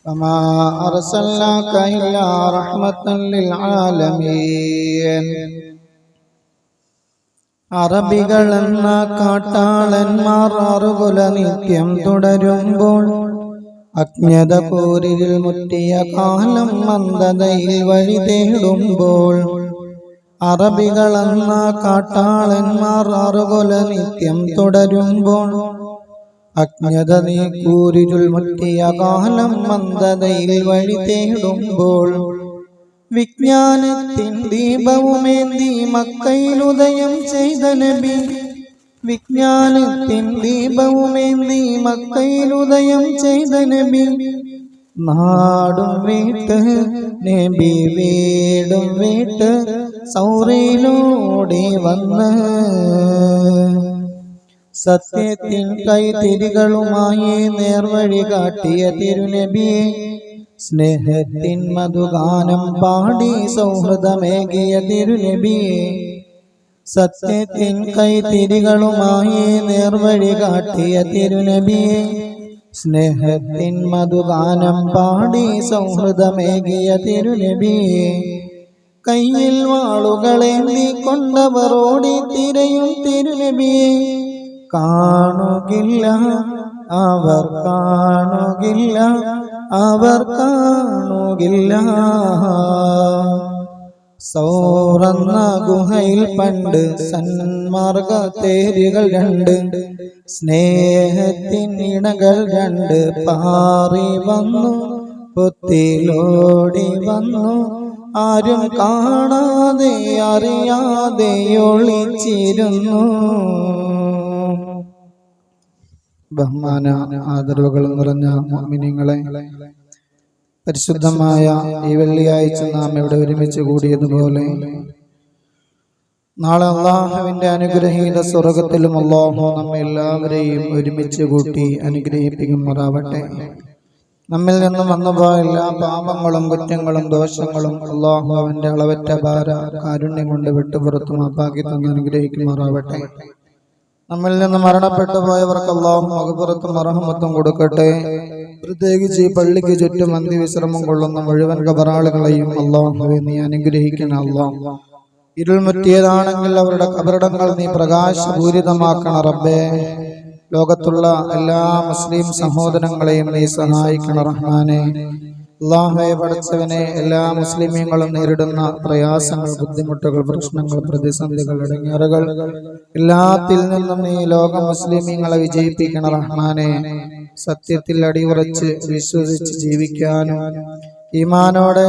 وما أرسلناك إلا رحمة للعالمين. അറബികളെന്ന കാട്ടാളന്മാർ ആറുകുല നിത്യം തുടരുമ്പോൾ അജ്ഞത പോരിൽ മുറ്റിയ കാലം മന്ദതയിൽ വഴി തേടുമ്പോൾ അറബികളെന്ന കാട്ടാളന്മാർ ആറുകുല നിത്യം തുടരുമ്പോൾ അജ്ഞത നീക്കൂരിൽ മുറ്റിയ കാലം മന്ദതയിൽ വഴി തേടുമ്പോൾ വിജ്ഞാനത്തിൻ ദീപവുമേന്തി മക്കയിലുദയം ചെയ്ത നബി, വിജ്ഞാനത്തിൻ ദീപവുമേന്തി മക്കയിലുദയം ചെയ്ത നബി, നാടും വീട്ട് നബി വീടും വീട്ട് സൗറയിലൂടെ വന്ന് സത്യത്തിൻ കൈത്തിരികളുമായി നേർവഴി കാട്ടിയ തിരുനബിയെ, സ്നേഹത്തിൻ മധുഗാനം പാടി സൗഹൃദമേകിയ തിരുനബിയെ, സത്യത്തിൻ കൈത്തിരികളുമായി നേർവഴി കാട്ടിയ തിരുനബിയെ, സ്നേഹത്തിൻ മധുഗാനം പാടി സൗഹൃദമേകിയ തിരുനബിയെ, കയ്യിൽ വാളുകളേന്തി കൊണ്ടവർ ഓടി തിരയും തിരുനബിയെ, കാണുകില്ല അവർ കാണുകില്ല അവർ കാണുകില്ല. സൗറന്ന ഗുഹയിൽ പണ്ട് സന്മാർഗ തേരുകൾ രണ്ട്, സ്നേഹത്തിൻ ഇണകൾ രണ്ട് പാറി വന്നു പൊത്തിലോടി വന്നു, ആരും കാണാതെ അറിയാതെ ഒളിച്ചിരുന്നു. ബഹുമാന ആദരവുകൾ നിറഞ്ഞ മുഅ്മിനീങ്ങളെ, പരിശുദ്ധമായ ഈ വെള്ളിയാഴ്ച നാം ഇവിടെ ഒരുമിച്ച് കൂടിയതുപോലെ നാളെ അള്ളാഹുവിന്റെ അനുഗ്രഹീത സ്വർഗത്തിലും അള്ളാഹു നമ്മെ എല്ലാവരെയും ഒരുമിച്ച് കൂട്ടി അനുഗ്രഹിപ്പിക്കുമാറാവട്ടെ. നമ്മിൽ നിന്നും വന്നുപോയ എല്ലാ പാപങ്ങളും കുറ്റങ്ങളും ദോഷങ്ങളും അള്ളാഹു അവന്റെ അളവറ്റ ഭാര കാരുണ്യം കൊണ്ട് വിട്ടുപുറത്തു മാപ്പാക്കി തന്ന് അനുഗ്രഹിക്കുമാറാവട്ടെ. നമ്മിൽ നിന്ന് മരണപ്പെട്ടു പോയവർക്ക് അല്ലാഹു മഗ്ഫിറത്തും റഹ്മത്തും കൊടുക്കട്ടെ. പ്രത്യേകിച്ച് ഈ പള്ളിക്ക് ചുറ്റും അന്ത്യവിശ്രമം കൊള്ളുന്ന മുഴുവൻ ഖബറാളുകളെയും അല്ലാഹുവേ നീ അനുഗ്രഹിക്കണം. അല്ലാഹ് ഇരുൾമുറ്റിയതാണെങ്കിൽ അവരുടെ ഖബറിടങ്ങൾ നീ പ്രകാശപൂരിതമാക്കണം റബ്ബേ. ലോകത്തുള്ള എല്ലാ മുസ്ലിം സഹോദരങ്ങളെയും നീ സഹായിക്കണം റഹ്മാനെ. അല്ലാഹുവേ പടച്ചവനെ, എല്ലാ മുസ്ലിമീങ്ങളും നേരിടുന്ന പ്രയാസങ്ങൾ, ബുദ്ധിമുട്ടുകൾ, പ്രശ്നങ്ങൾ, പ്രതിസന്ധികൾ, ഇടങ്ങേറുകൾ എല്ലാത്തിൽ നിന്നും നീ ലോക മുസ്ലിമീങ്ങളെ വിജയിപ്പിക്കണം റഹ്മാനെ. സത്യത്തിൽ അടിയുറച്ച് വിശ്വസിച്ച് ജീവിക്കാനും ഈമാനോടെ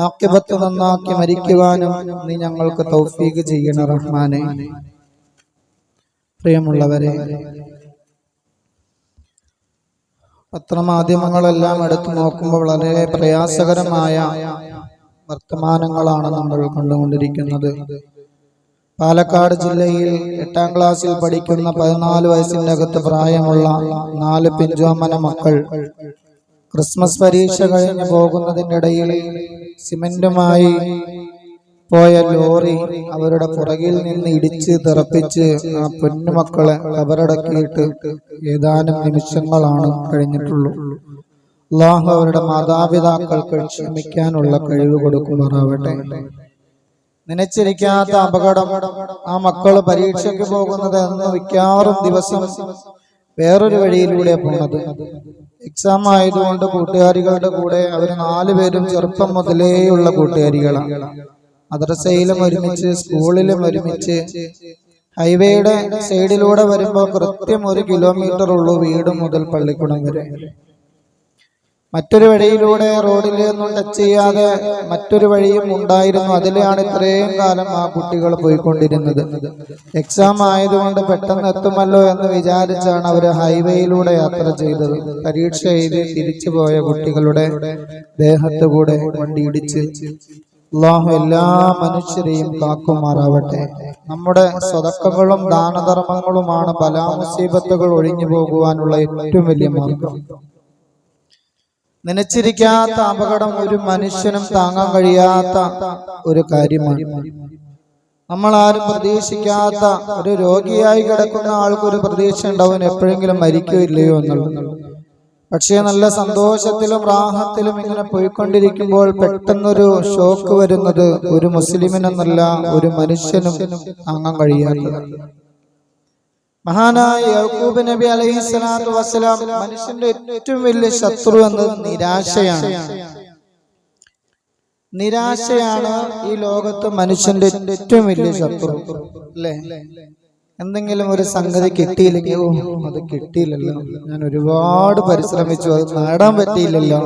ആഖിബത്ത് നന്നാക്കി മരിക്കുവാനും നീ ഞങ്ങൾക്ക് തൗഫീഖ് ചെയ്യണം റഹ്മാനെ. പ്രിയമുള്ളവരെ, പത്രമാധ്യമങ്ങളെല്ലാം എടുത്തു നോക്കുമ്പോൾ വളരെ പ്രയാസകരമായ വർത്തമാനങ്ങളാണ് നമ്മൾ കണ്ടുകൊണ്ടിരിക്കുന്നത്. പാലക്കാട് ജില്ലയിൽ 8ാം ക്ലാസ്സിൽ പഠിക്കുന്ന 14 വയസ്സിന്റെ അകത്ത് പ്രായമുള്ള 4 പിഞ്ചോമന മക്കൾ ക്രിസ്മസ് പരീക്ഷ കഴിഞ്ഞ് പോകുന്നതിൻ്റെ ഇടയിൽ സിമന്റുമായി പോയ ലോറി അവരുടെ പുറകിൽ നിന്ന് ഇടിച്ച് തെറപ്പിച്ച് ആ പൊന്നുമക്കളെ കബറടക്കിയിട്ട് ഏതാനും നിമിഷങ്ങളാണ് കഴിഞ്ഞിട്ടുള്ളൂ. അല്ലാഹു അവരുടെ മാതാപിതാക്കൾക്ക് ക്ഷമിക്കാനുള്ള കഴിവ് കൊടുക്കുമാറാവട്ടെ. നനച്ചിരിക്കാത്ത അപകടം. ആ മക്കള് പരീക്ഷയ്ക്ക് പോകുന്നത് എന്ന് മിക്കവാറും ദിവസം വേറൊരു വഴിയിലൂടെ പോണത്. എക്സാം ആയതുകൊണ്ട് കൂട്ടുകാരികളുടെ കൂടെ അവർ 4 പേരും ചെറുപ്പം മുതലേയുള്ള കൂട്ടുകാരികളാണ്. മദ്രസയിലും ഒരുമിച്ച്, സ്കൂളിലും ഒരുമിച്ച്. ഹൈവേയുടെ സൈഡിലൂടെ വരുമ്പോൾ കൃത്യം 1 കിലോമീറ്റർ ഉള്ളൂ വീട് മുതൽ പള്ളിക്കുടം വരെ. മറ്റൊരു വഴിയിലൂടെ റോഡിൽ നിന്നും ടച്ച് ചെയ്യാതെ മറ്റൊരു വഴിയും ഉണ്ടായിരുന്നു. അതിലാണ് ഇത്രയും കാലം ആ കുട്ടികൾ പോയിക്കൊണ്ടിരുന്നത്. എക്സാം ആയതുകൊണ്ട് പെട്ടെന്ന് എത്തുമല്ലോ എന്ന് വിചാരിച്ചാണ് അവർ ഹൈവേയിലൂടെ യാത്ര ചെയ്തത്. പരീക്ഷ എഴുതി തിരിച്ചു പോയ കുട്ടികളുടെ ദേഹത്ത് കൂടെ വണ്ടി ഇടിച്ച് അല്ലാഹു എല്ലാ മനുഷ്യരെയും കാക്കുമാറാവട്ടെ. നമ്മുടെ സ്വതക്കകളും ദാനധർമ്മങ്ങളുമാണ് ബലാമുസീബത്തുകൾ ഒഴിഞ്ഞു പോകുവാനുള്ള ഏറ്റവും വലിയ മാർഗം. നനച്ചിരിക്കാത്ത അപകടം ഒരു മനുഷ്യനും താങ്ങാൻ കഴിയാത്ത ഒരു കാര്യമാണ്. നമ്മൾ ആരും പ്രതീക്ഷിക്കാത്ത ഒരു രോഗിയായി കിടക്കുന്ന ആൾക്കൊരു പ്രതീക്ഷ ഉണ്ടാവും എപ്പോഴെങ്കിലും മരിക്കുകയില്ലയോ എന്നുള്ളത്. പക്ഷേ നല്ല സന്തോഷത്തിലും റാഹത്തിലും ഇങ്ങനെ പോയിക്കൊണ്ടിരിക്കുമ്പോൾ പെട്ടെന്നൊരു ഷോക്ക് വരുന്നത് ഒരു മുസ്ലിമിനെന്നല്ല ഒരു മനുഷ്യനും താങ്ങാൻ കഴിയാത്തത്. മഹാനായ യാക്കൂബ് നബി അലൈഹിസ്സലാത്തു വസ്സലാം മനുഷ്യന്റെ ഏറ്റവും വലിയ ശത്രു എന്നത് നിരാശയാണ്. നിരാശയാണ് ഈ ലോകത്ത് മനുഷ്യന്റെ ഏറ്റവും വലിയ ശത്രു, അല്ലേ? എന്തെങ്കിലും ഒരു സംഗതി കിട്ടിയില്ലെങ്കിൽ അത് കിട്ടിയില്ലല്ലോ, ഞാൻ ഒരുപാട് പരിശ്രമിച്ചു, അത് നേടാൻ പറ്റിയില്ലല്ലോ.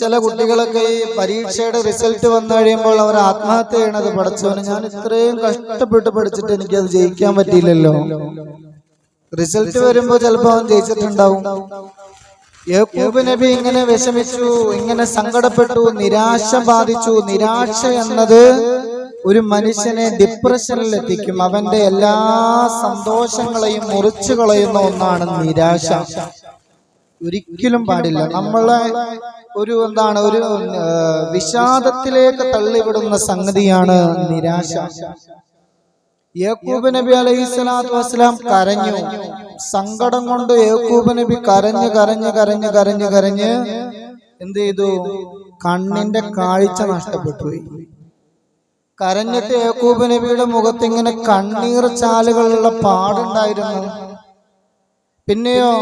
ചില കുട്ടികളൊക്കെ ഈ പരീക്ഷയുടെ റിസൾട്ട് വന്നു കഴിയുമ്പോൾ അവർ ആത്മഹത്യ ചെയ്യണത്, പഠിച്ചവന് ഞാൻ ഇത്രയും കഷ്ടപ്പെട്ട് പഠിച്ചിട്ട് എനിക്കത് ജയിക്കാൻ പറ്റിയില്ലല്ലോ. റിസൾട്ട് വരുമ്പോ ചിലപ്പോ അവൻ ജയിച്ചിട്ടുണ്ടാവും. യാക്കൂബ് നബി ഇങ്ങനെ വിഷമിച്ചു, ഇങ്ങനെ സങ്കടപ്പെട്ടു, നിരാശ ബാധിച്ചു. നിരാശ എന്നത് ഒരു മനുഷ്യനെ ഡിപ്രഷനിൽ എത്തിക്കും. അവന്റെ എല്ലാ സന്തോഷങ്ങളെയും മുറിച്ചു കളയുന്ന ഒന്നാണ് നിരാശ. ഒരിക്കലും പാടില്ല. നമ്മളെ ഒരു വിഷാദത്തിലേക്ക് തള്ളിവിടുന്ന സംഗതിയാണ് നിരാശ. യാക്കൂബ് നബി അലൈഹിസ്സലാത്തു വസ്സലാം കരഞ്ഞു. സങ്കടം കൊണ്ട് യാക്കൂബ് നബി കരഞ്ഞ് എന്ത് ചെയ്തു? കണ്ണിന്റെ കാഴ്ച നഷ്ടപ്പെട്ടു. കരഞ്ഞിട്ട് യാക്കൂബ് നബിയുടെ മുഖത്ത് ഇങ്ങനെ കണ്ണീർ ചാലുകളുള്ള പാടുണ്ടായിരുന്നു. പിന്നെയോ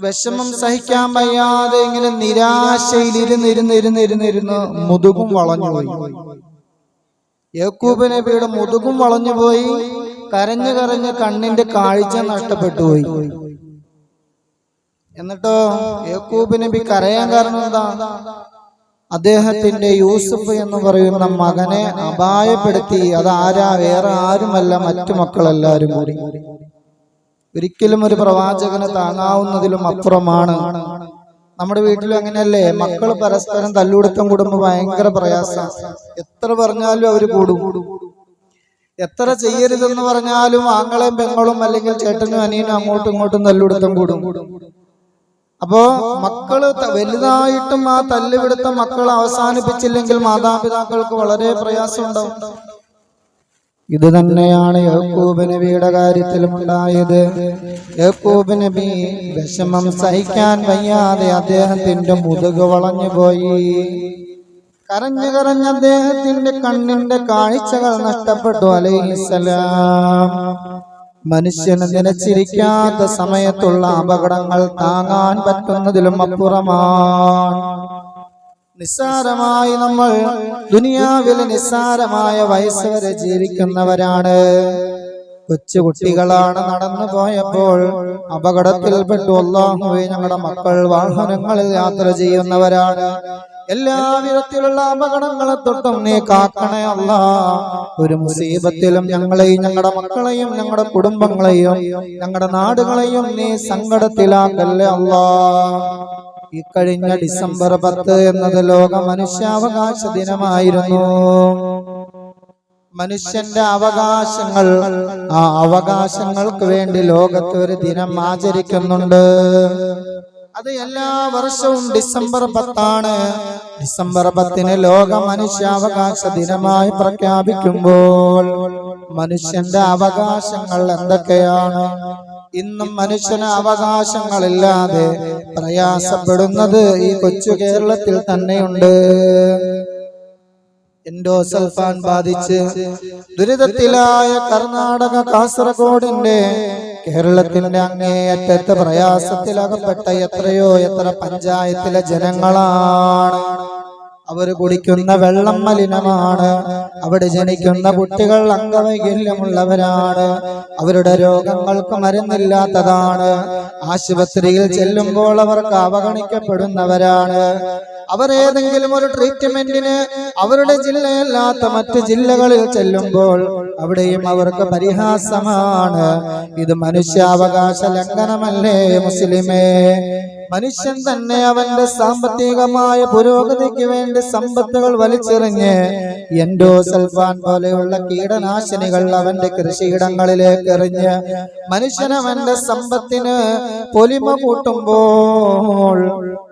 വിഷമം സഹിക്കാൻ വയ്യാതെ ഇങ്ങനെ നിരാശയിൽ ഇരുന്നിരുന്ന് മുതുകും വളഞ്ഞുപോയി. യാക്കൂബ് നബിയുടെ മുതുകും വളഞ്ഞുപോയി. കരഞ്ഞ് കണ്ണിന്റെ കാഴ്ച നഷ്ടപ്പെട്ടുപോയി. എന്നിട്ടോ യാക്കൂബ് നബി കരയാൻ കാരണം എന്താ? അദ്ദേഹത്തിന്റെ യൂസുഫ് എന്ന് പറയുന്ന മകനെ അപായപ്പെടുത്തി. അത് ആരാ? വേറെ ആരുമല്ല, മറ്റു മക്കളെല്ലാരും കൂടി. ഒരിക്കലും ഒരു പ്രവാചകന് താങ്ങാവുന്നതിലും അപ്പുറമാണ്. നമ്മുടെ വീട്ടിലും അങ്ങനെയല്ലേ? മക്കൾ പരസ്പരം തല്ലുകൊടുത്തം കൂടുമ്പോ ഭയങ്കര പ്രയാസം. എത്ര പറഞ്ഞാലും അവര് കൂടും. എത്ര ചെയ്യരുതെന്ന് പറഞ്ഞാലും ആങ്ങളെയും പെങ്ങളും അല്ലെങ്കിൽ ചേട്ടനും അനിയനും അങ്ങോട്ടും ഇങ്ങോട്ടും തല്ലുകൊടുത്തം കൂടും. അപ്പോ മക്കള് വലുതായിട്ടും ആ തല്ലുപിടുത്തം മക്കൾ അവസാനിപ്പിച്ചില്ലെങ്കിൽ മാതാപിതാക്കൾക്ക് വളരെ പ്രയാസം ഉണ്ടാവും. ഇത് തന്നെയാണ് യാക്കൂബ് നബിയുടെ കാര്യത്തിലും ഉണ്ടായത്. യാക്കൂബ് നബി വിഷമം സഹിക്കാൻ വയ്യാതെ അദ്ദേഹത്തിന്റെ മുതുക് വളഞ്ഞുപോയി. കരഞ്ഞ് അദ്ദേഹത്തിന്റെ കണ്ണിന്റെ കാഴ്ചകൾ നഷ്ടപ്പെട്ടു. അലൈഹിസ്സലാം മനുഷ്യന് നിലച്ചിരിക്കാത്ത സമയത്തുള്ള അപകടങ്ങൾ താങ്ങാൻ പറ്റുന്നതിലും അപ്പുറമാണ്. നിസ്സാരമായി നമ്മൾ ദുനിയാവിൽ നിസ്സാരമായ വയസ്സ് വരെ ജീവിക്കുന്നവരാണ്. കൊച്ചുകുട്ടികളാണ് നടന്നു പോയപ്പോൾ അപകടത്തിൽപ്പെട്ടു. അല്ലാഹുവേ, ഞങ്ങളുടെ മക്കൾ വാഹനങ്ങളിൽ യാത്ര ചെയ്യുന്നവരാണ്. എല്ലാ വിധത്തിലുള്ള അപകടങ്ങളെ തൊട്ടും നീ കാക്കണേ അല്ലാ. ഒരു മുസീബത്തിലും ഞങ്ങളെയും ഞങ്ങളുടെ മക്കളെയും ഞങ്ങളുടെ കുടുംബങ്ങളെയും ഞങ്ങളുടെ നാടുകളെയും നീ സങ്കടത്തിലാക്കല്ലേ അല്ലാ. ഈ കഴിഞ്ഞ ഡിസംബർ 10 എന്നത് ലോക മനുഷ്യാവകാശ ദിനമായിരുന്നു. മനുഷ്യന്റെ അവകാശങ്ങൾ, ആ അവകാശങ്ങൾക്ക് വേണ്ടി ലോകത്ത് ഒരു ദിനം ആചരിക്കുന്നുണ്ട്. അത് എല്ലാ വർഷവും ഡിസംബർ 10 ഡിസംബർ 10 ലോക മനുഷ്യാവകാശ ദിനമായി പ്രഖ്യാപിക്കുമ്പോൾ മനുഷ്യന്റെ അവകാശങ്ങൾ എന്തൊക്കെയാണ്? ഇന്നും മനുഷ്യന് അവകാശങ്ങളില്ലാതെ പ്രയാസപ്പെടുന്നത് ഈ കൊച്ചു കേരളത്തിൽ തന്നെയുണ്ട്. എൻഡോസൾഫാൻ ബാധിച്ച് ദുരിതത്തിലായ കർണാടക കാസർഗോഡിന്റെ കേരളത്തിന്റെ അങ്ങേയറ്റത്തെ പ്രയാസത്തിലകപ്പെട്ട എത്ര പഞ്ചായത്തിലെ ജനങ്ങളാണ്. അവർ കുടിക്കുന്ന വെള്ളം മലിനമാണ്. അവിടെ ജനിക്കുന്ന കുട്ടികൾ അംഗവൈകല്യമുള്ളവരാണ്. അവരുടെ രോഗങ്ങൾക്ക് മരുന്നില്ലാത്തതാണ്. ആശുപത്രിയിൽ ചെല്ലുമ്പോൾ അവർക്ക് അവഗണിക്കപ്പെടുന്നവരാണ്. അവർ ഏതെങ്കിലും ഒരു ട്രീറ്റ്മെന്റിന് അവരുടെ ജില്ലയല്ലാത്ത മറ്റ് ജില്ലകളിൽ ചെല്ലുമ്പോൾ അവിടെയും അവർക്ക് പരിഹാസമാണ്. ഇത് മനുഷ്യാവകാശ ലംഘനമല്ലേ മുസ്ലിമേ? മനുഷ്യൻ തന്നെ അവന്റെ സാമ്പത്തികമായ പുരോഗതിക്ക് വേണ്ടി സമ്പത്തുകൾ വലിച്ചെറിഞ്ഞ് എൻഡോസൾഫാൻ പോലെയുള്ള കീടനാശിനികൾ അവന്റെ കൃഷിയിടങ്ങളിലേക്ക് എറിഞ്ഞ് മനുഷ്യൻ അവന്റെ സമ്പത്തിന് പൊലിമ കൂട്ടുമ്പോൾ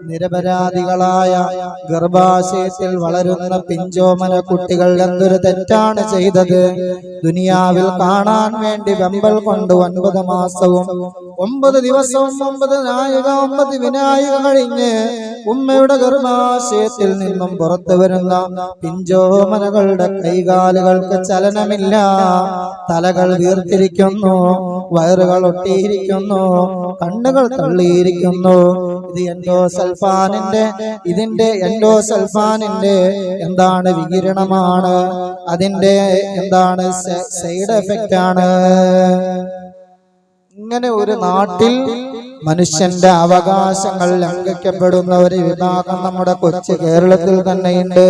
നിരപരാധികളായ ഗർഭാശയത്തിൽ വളരുന്ന പിഞ്ചോമന കുട്ടികൾ എന്തൊരു തെറ്റാണ് ചെയ്തത്. ദുനിയാവിൽ കാണാൻ വേണ്ടി വെമ്പൽ കൊണ്ട് 9 മാസവും 9 ദിവസവും 9 വിനായിക കഴിഞ്ഞ് ഉമ്മയുടെ ഗർഭാശയത്തിൽ നിന്നും പുറത്തു വരുന്ന പിഞ്ചോമനകളുടെ കൈകാലുകൾക്ക് ചലനമില്ല, തലകൾ വീർത്തിരിക്കുന്നു, വയറുകൾ ഒട്ടിയിരിക്കുന്നു, കണ്ണുകൾ തള്ളിയിരിക്കുന്നു. ഇതിന്റെ എൻഡോസൾഫാനിന്റെ എന്താണ് വികിരണമാണ്, അതിന്റെ എന്താണ് സൈഡ് എഫക്റ്റ് ആണ്. ഇങ്ങനെ ഒരു നാട്ടിൽ മനുഷ്യന്റെ അവകാശങ്ങൾ ലംഘിക്കപ്പെടുന്ന ഒരു വിഭാഗം നമ്മുടെ കൊച്ചു കേരളത്തിൽ തന്നെയുണ്ട്.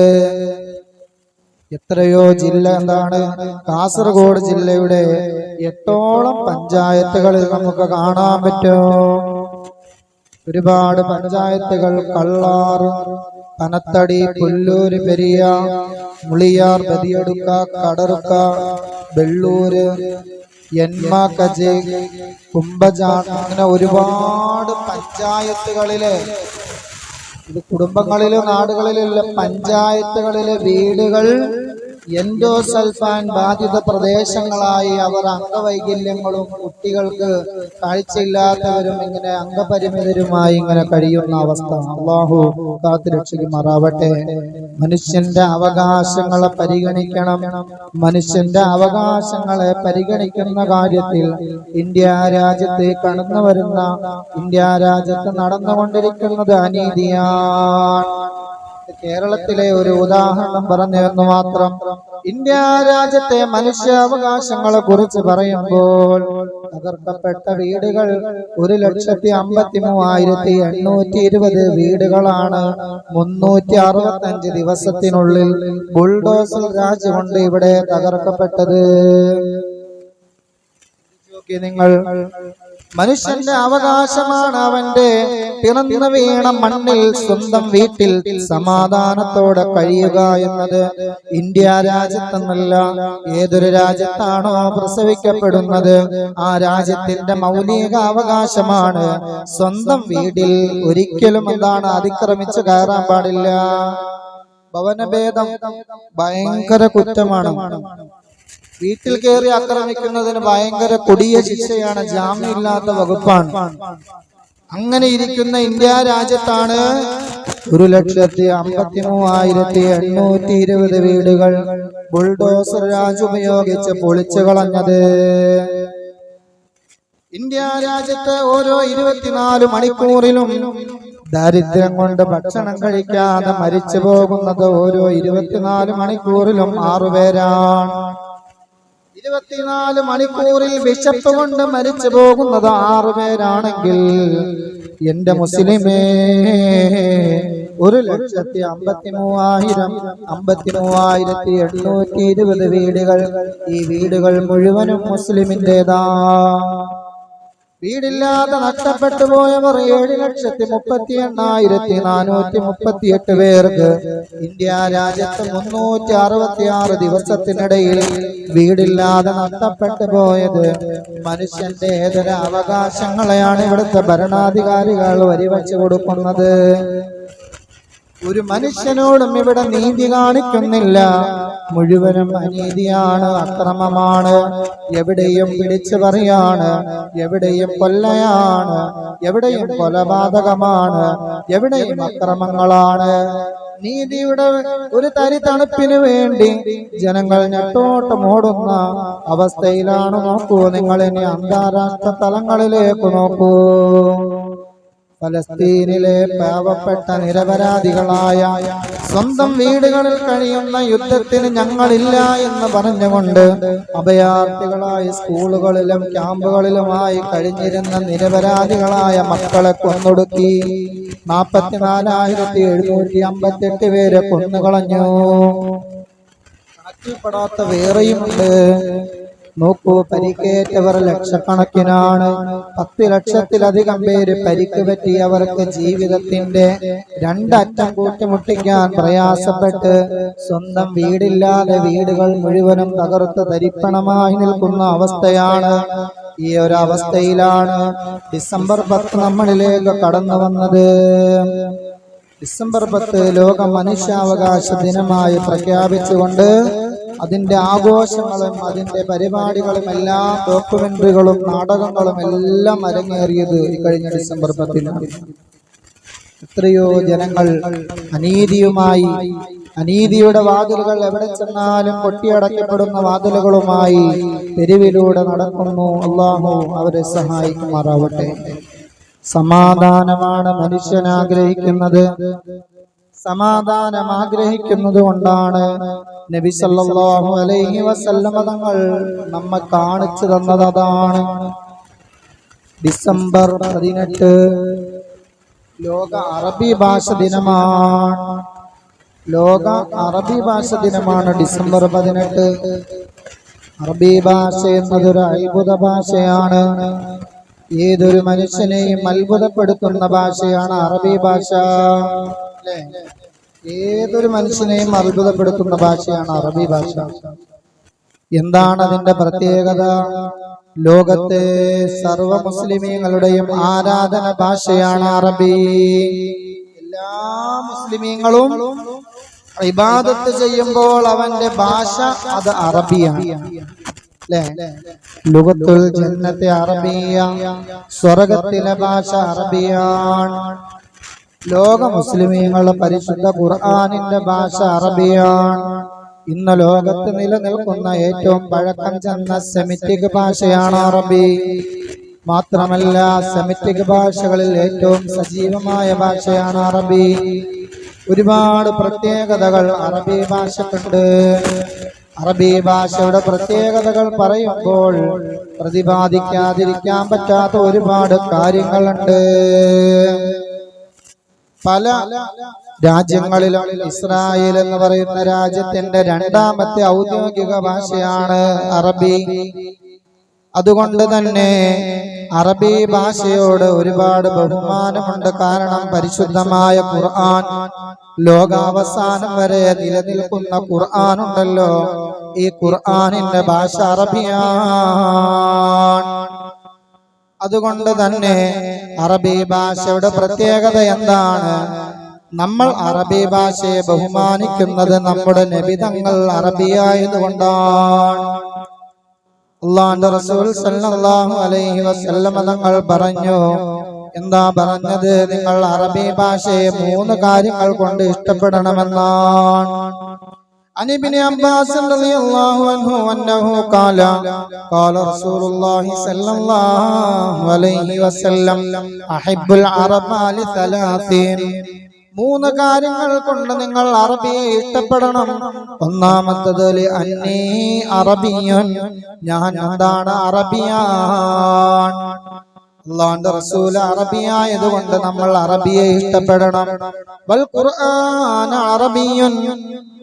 എത്രയോ ജില്ല എന്താണ് കാസർഗോഡ് ജില്ലയുടെ 8ഓളം പഞ്ചായത്തുകളിൽ നമുക്ക് കാണാൻ പറ്റും. ഒരുപാട് പഞ്ചായത്തുകൾ കള്ളാർ, പനത്തടി, പുല്ലൂര്, പെരിയ, മുളിയാർ, ബദിയടുക്ക, കടറുക്ക, വെള്ളൂര്, യന്മാക്കജ്, കുംഭജാൺ, അങ്ങനെ ഒരുപാട് പഞ്ചായത്തുകളിലെ ഇത് കുടുംബങ്ങളിലും നാടുകളിലുള്ള പഞ്ചായത്തുകളിലെ വീടുകൾ എൻഡോസൾഫാൻ ബാധിത പ്രദേശങ്ങളായി അവർ അംഗവൈകല്യങ്ങളും കുട്ടികൾക്ക് കാഴ്ചയില്ലാത്തവരും ഇങ്ങനെ അംഗപരിമിതരുമായി ഇങ്ങനെ കഴിയുന്ന അവസ്ഥ അല്ലാഹു കാത്തുരക്ഷിക്കുമാറാവട്ടെ. മനുഷ്യന്റെ അവകാശങ്ങളെ പരിഗണിക്കണം. മനുഷ്യന്റെ അവകാശങ്ങളെ പരിഗണിക്കുന്ന കാര്യത്തിൽ ഇന്ത്യ രാജ്യത്ത് കടന്നു വരുന്ന ഇന്ത്യ രാജ്യത്ത് നടന്നുകൊണ്ടിരിക്കുന്നത് അനീതിയാണ്. കേരളത്തിലെ ഒരു ഉദാഹരണം പറഞ്ഞെന്ന് മാത്രം. ഇന്ത്യ രാജ്യത്തെ മനുഷ്യാവകാശങ്ങളെ കുറിച്ച് പറയുമ്പോൾ തകർക്കപ്പെട്ട വീടുകൾ 1,53,820 വീടുകളാണ് 365 ദിവസത്തിനുള്ളിൽ ബുൾഡോസർ രാജ് കൊണ്ട് ഇവിടെ തകർക്കപ്പെട്ടത്. നിങ്ങൾ മനുഷ്യന്റെ അവകാശമാണ് അവന്റെ പിറന്നു വീണ മണ്ണിൽ സ്വന്തം വീട്ടിൽ സമാധാനത്തോടെ കഴിയുക എന്നത്. ഇന്ത്യ രാജ്യത്തെന്നല്ല, ഏതൊരു രാജ്യത്താണോ പ്രസവിക്കപ്പെടുന്നത് ആ രാജ്യത്തിന്റെ മൗലിക അവകാശമാണ്. സ്വന്തം വീട്ടിൽ ഒരിക്കലും എന്താണ് അതിക്രമിച്ചു കയറാൻ പാടില്ല. ഭവനഭേദം ഭയങ്കര കുറ്റമാണ്. വീട്ടിൽ കയറി ആക്രമിക്കുന്നതിന് ഭയങ്കര കൊടിയ ശിക്ഷയാണ്, ജാമ്യമില്ലാത്ത വകുപ്പാണ്. അങ്ങനെ ഇരിക്കുന്ന ഇന്ത്യ രാജ്യത്താണ് 1,53,820 വീടുകൾ ബുൾഡോസർ രാജ് ഉപയോഗിച്ച് പൊളിച്ചു കളഞ്ഞത്. ഇന്ത്യ രാജ്യത്ത് ഓരോ 24 മണിക്കൂറിലും ദാരിദ്ര്യം കൊണ്ട് ഭക്ഷണം കഴിക്കാതെ മരിച്ചു പോകുന്നത് ഓരോ 24 മണിക്കൂറിലും 6 പേരാണ്. 24 മണിക്കൂറിൽ വിശപ്പ് കൊണ്ട് മരിച്ചു പോകുന്നത് 6 പേരാണെങ്കിൽ എന്റെ മുസ്ലിമേ 1,53,820 വീടുകൾ, ഈ വീടുകൾ മുഴുവനും മുസ്ലിമിന്റേതാ. വീടില്ലാതെ നഷ്ടപ്പെട്ടു പോയവർ 7,38,438 പേർക്ക് ഇന്ത്യ രാജ്യത്ത് 366 ദിവസത്തിനിടയിൽ വീടില്ലാതെ നഷ്ടപ്പെട്ടു പോയത്. മനുഷ്യന്റെ ഏതൊരു അവകാശങ്ങളെയാണ് ഇവിടുത്തെ ഭരണാധികാരികൾ വരിവച്ചു കൊടുക്കുന്നത്. ഒരു മനുഷ്യനോടും ഇവിടെ നീതി കാണിക്കുന്നില്ല. മുഴുവനും അനീതിയാണ്, അക്രമമാണ്. എവിടെയും പിടിച്ചു പറയാണ്, എവിടെയും കൊല്ലയാണ്, എവിടെയും കൊലപാതകമാണ്, എവിടെയും അക്രമങ്ങളാണ്. നീതിയുടെ ഒരു തരി തണുപ്പിന് വേണ്ടി ജനങ്ങൾ ഞെട്ടോട്ടമോടുന്ന അവസ്ഥയിലാണ്. നോക്കൂ, നിങ്ങൾ ഇനി അന്താരാഷ്ട്ര തലങ്ങളിലേക്ക് നോക്കൂ. ഫലസ്തീനിലെ പാവപ്പെട്ട നിരപരാധികളായ സ്വന്തം വീടുകളിൽ കഴിയുന്ന യുദ്ധത്തിന് ഞങ്ങളില്ല എന്ന് പറഞ്ഞുകൊണ്ട് അഭയാർത്ഥികളായി സ്കൂളുകളിലും ക്യാമ്പുകളിലുമായി കഴിഞ്ഞിരുന്ന നിരപരാധികളായ മക്കളെ കൊന്നൊടുക്കി. 44,758 പേരെ കൊന്നുകളഞ്ഞു. കണക്കിൽപ്പെടാത്ത വേറെയുമുണ്ട്. നോക്കൂ, പരിക്കേറ്റവർ ലക്ഷക്കണക്കിനാണ്. 10 ലക്ഷത്തിലധികം പേര് പരിക്ക് പറ്റിയവർക്ക് ജീവിതത്തിന്റെ രണ്ടറ്റം കൂട്ടിമുട്ടിക്കാൻ പ്രയാസപ്പെട്ട് സ്വന്തം വീടില്ലാതെ വീടുകൾ മുഴുവനും തകർത്ത് തരിപ്പണമായി നിൽക്കുന്ന അവസ്ഥയാണ്. ഈ ഒരു അവസ്ഥയിലാണ് ഡിസംബർ 10 നമ്മളിലേക്ക് കടന്നു വന്നത്. ഡിസംബർ 10 ലോക മനുഷ്യാവകാശ ദിനമായി പ്രഖ്യാപിച്ചുകൊണ്ട് അതിന്റെ ആഘോഷങ്ങളും അതിന്റെ പരിപാടികളും എല്ലാം ഡോക്യുമെന്ററികളും നാടകങ്ങളും എല്ലാം അരങ്ങേറിയത് ഈ കഴിഞ്ഞ ഡിസംബർ 10-നാണ്. എത്രയോ ജനങ്ങൾ അനീതിയുമായി, അനീതിയുടെ വാതിലുകൾ എവിടെ ചെന്നാലും കൊട്ടിയടക്കപ്പെടുന്ന വാതിലുകളുമായി തെരുവിലൂടെ നടക്കുന്നു. അല്ലാഹു അവരെ സഹായിക്കുമാറാവട്ടെ. സമാധാനമാണ് മനുഷ്യൻ ആഗ്രഹിക്കുന്നത്. സമാധാനം ആഗ്രഹിക്കുന്നത് കൊണ്ടാണ് നബി സല്ലല്ലാഹു അലൈഹി വസല്ലം തങ്ങൾ നമ്മെ കാണിച്ചു തന്നത് അതാണ്. ഡിസംബർ 18 ലോക അറബി ഭാഷ ദിനമാണ്. ലോക അറബി ഭാഷ ദിനമാണ് ഡിസംബർ 18. അറബി ഭാഷ എന്നതൊരു അത്ഭുത ഭാഷയാണ്. ഏതൊരു മനുഷ്യനെയും അത്ഭുതപ്പെടുത്തുന്ന ഭാഷയാണ് അറബി ഭാഷ. ഏതൊരു മനുഷ്യനെയും അത്ഭുതപ്പെടുത്തുന്ന ഭാഷയാണ് അറബി ഭാഷ. എന്താണ് അതിന്റെ പ്രത്യേകത? ലോകത്തെ സർവ മുസ്ലിമീങ്ങളുടെയും ആരാധന ഭാഷയാണ് അറബി. എല്ലാ മുസ്ലിമീങ്ങളും ഇബാദത്ത് ചെയ്യുമ്പോൾ അവന്റെ ഭാഷ അത് അറബിയാണ്. ലുഗത്തുൽ ജന്നത്തെ അറബിയ, സ്വർഗത്തിലെ ഭാഷ അറബിയാണ്. ലോക മുസ്ലിമീങ്ങളുടെ പരിശുദ്ധ ഖുർആനിന്റെ ഭാഷ അറബിയാണ്. ഇന്ന് ലോകത്ത് നിലനിൽക്കുന്ന ഏറ്റവും പഴക്കം ചെന്ന സെമിറ്റിക് ഭാഷയാണ് അറബി. മാത്രമല്ല, സെമിറ്റിക് ഭാഷകളിൽ ഏറ്റവും സജീവമായ ഭാഷയാണ് അറബി. ഒരുപാട് പ്രത്യേകതകൾ അറബി ഭാഷക്കുണ്ട്. അറബി ഭാഷയുടെ പ്രത്യേകതകൾ പറയുമ്പോൾ പ്രതിപാദിക്കാതിരിക്കാൻ പറ്റാത്ത ഒരുപാട് കാര്യങ്ങളുണ്ട്. പല രാജ്യങ്ങളിലും ഇസ്രായേൽ എന്ന് പറയുന്ന രാജ്യത്തിന്റെ 2ാമത്തെ ഔദ്യോഗിക ഭാഷയാണ് അറബി. അതുകൊണ്ട് തന്നെ അറബി ഭാഷയോട് ഒരുപാട് ബഹുമാനമുണ്ട്. കാരണം പരിശുദ്ധമായ ഖുർആൻ, ലോകാവസാനം വരെ നിലനിൽക്കുന്ന ഖുർആൻ ഉണ്ടല്ലോ, ഈ ഖുർആനിന്റെ ഭാഷ അറബിയാണ്. അതുകൊണ്ട് തന്നെ അറബി ഭാഷയുടെ പ്രത്യേകത എന്താണ്? നമ്മൾ അറബി ഭാഷയെ ബഹുമാനിക്കുന്നത് നമ്മുടെ നബി തങ്ങൾ അറബിയായതുകൊണ്ടാണ്. അല്ലാഹുവിന്റെ റസൂൽ സല്ലല്ലാഹു അലൈഹി വസല്ലം തങ്ങൾ പറഞ്ഞു. എന്താ പറഞ്ഞത്? നിങ്ങൾ അറബി ഭാഷയെ 3 കാര്യങ്ങൾ കൊണ്ട് ഇഷ്ടപ്പെടണമെന്നാണ്. അനിബ്നു അബ്ബാസ് റളിയല്ലാഹു അൻഹു അന്നഹു ഖാല ഖാല റസൂലുള്ളാഹി സല്ലല്ലാഹു അലൈഹി വസല്ലം അഹിബ്ബുൽ അറബ ലി 3. 3 കാര്യങ്ങൾ കൊണ്ട് നിങ്ങൾ അറബിയെ ഇഷ്ടപ്പെടണം. ഒന്നാമത്തേത് അന്നീ അറബിയുൻ, ഞാൻ എന്താണ് അറബിയാണ്. അല്ലാഹുവിന്റെ റസൂൽ അറബിയായതുകൊണ്ട് നമ്മൾ അറബിയെ ഇഷ്ടപ്പെടണം. വൽ ഖുർആൻ അറബിയുൻ,